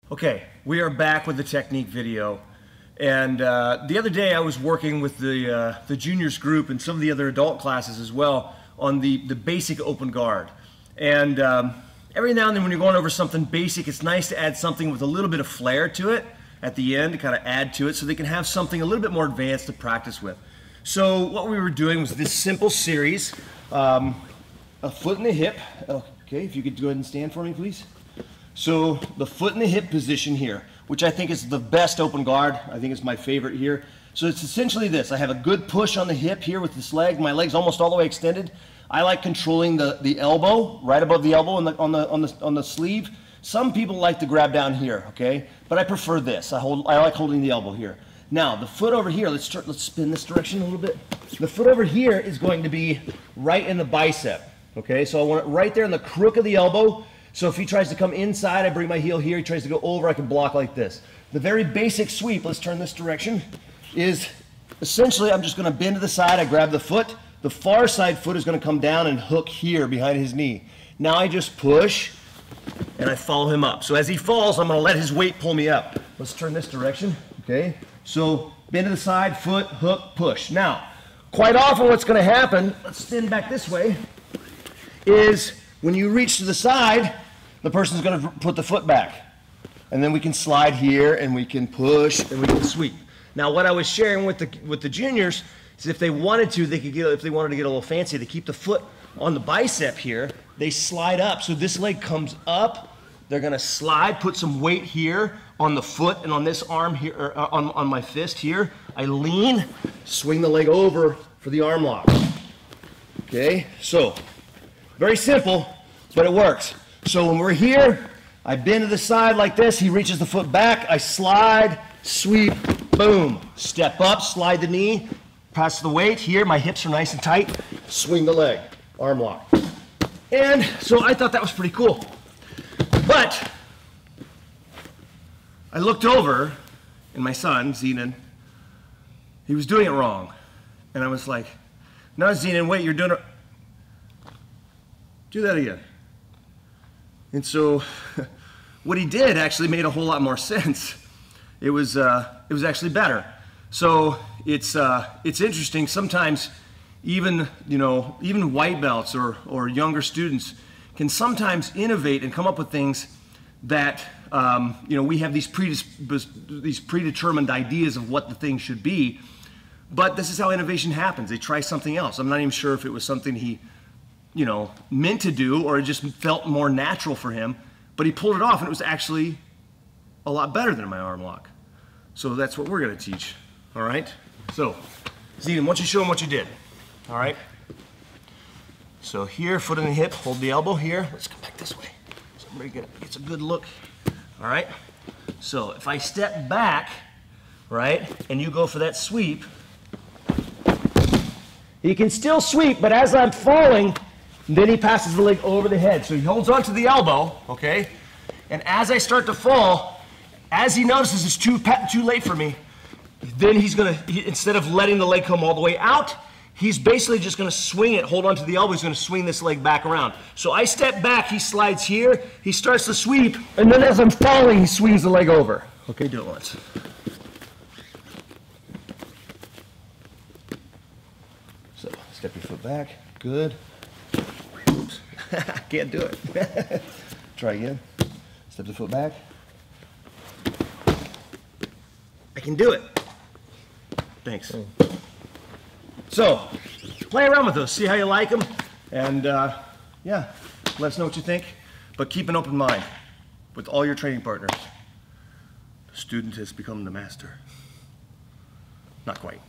Okay, we are back with the technique video, and the other day I was working with the juniors group and some of the other adult classes as well on the basic open guard. And every now and then when you're going over something basic, it's nice to add something with a little bit of flair to it at the end to kind of add to it so they can have something a little bit more advanced to practice with. So what we were doing was this simple series, a foot in the hip. Okay, if you could go ahead and stand for me, please. So the foot in the hip position here, which I think is the best open guard. I think it's my favorite here. So it's essentially this. I have a good push on the hip here with this leg. My leg's almost all the way extended. I like controlling the elbow, right above the elbow on the sleeve. Some people like to grab down here, okay? But I prefer this. I like holding the elbow here. Now, the foot over here, let's spin this direction a little bit. The foot over here is going to be right in the bicep, okay? So I want it right there in the crook of the elbow. So if he tries to come inside, I bring my heel here. He tries to go over, I can block like this. The very basic sweep, let's turn this direction, is essentially I'm just going to bend to the side. I grab the foot. The far side foot is going to come down and hook here behind his knee. Now I just push and I follow him up. So as he falls, I'm going to let his weight pull me up. Let's turn this direction, okay? So bend to the side, foot, hook, push. Now, quite often what's going to happen, let's spin back this way, is when you reach to the side, the person's going to put the foot back. And then we can slide here, and we can push, and we can sweep. Now, what I was sharing with the juniors is if they wanted to, they could get, if they wanted to get a little fancy, they keep the foot on the bicep here, they slide up. So this leg comes up, they're going to slide, put some weight here on the foot and on this arm here, or on my fist here. I lean, swing the leg over for the arm lock. Okay, so very simple, but it works. So when we're here, I bend to the side like this, he reaches the foot back, I slide, sweep, boom. Step up, slide the knee, pass the weight. Here, my hips are nice and tight, swing the leg, arm lock. And so I thought that was pretty cool. But I looked over, and my son, Zinan, he was doing it wrong. And I was like, no, Zinan, wait, you're doing it. Do that again. And so what he did actually made a whole lot more sense. It was actually better. So it's interesting. Sometimes even white belts or younger students can sometimes innovate and come up with things that we have these predetermined ideas of what the thing should be. But this is how innovation happens. They try something else. I'm not even sure if it was something he meant to do or it just felt more natural for him, but he pulled it off and it was actually a lot better than my arm lock. So that's what we're going to teach. All right? So, Zinan, why don't you show him what you did? All right? So here, foot in the hip, hold the elbow here. Let's come back this way so everybody gets a good look. All right? So if I step back, right, and you go for that sweep, he can still sweep, but as I'm falling, then he passes the leg over the head. So he holds onto the elbow, okay? And as I start to fall, as he notices it's too late for me, then he's gonna, instead of letting the leg come all the way out, he's basically just gonna swing it, hold onto the elbow, he's gonna swing this leg back around. So I step back, he slides here, he starts to sweep, and then as I'm falling, he swings the leg over. Okay, do it once. So, step your foot back, good. Oops, can't do it. Try again. Step the foot back. I can do it. Thanks. So, play around with those, see how you like them, and yeah, let us know what you think, but keep an open mind with all your training partners. The student has become the master. Not quite.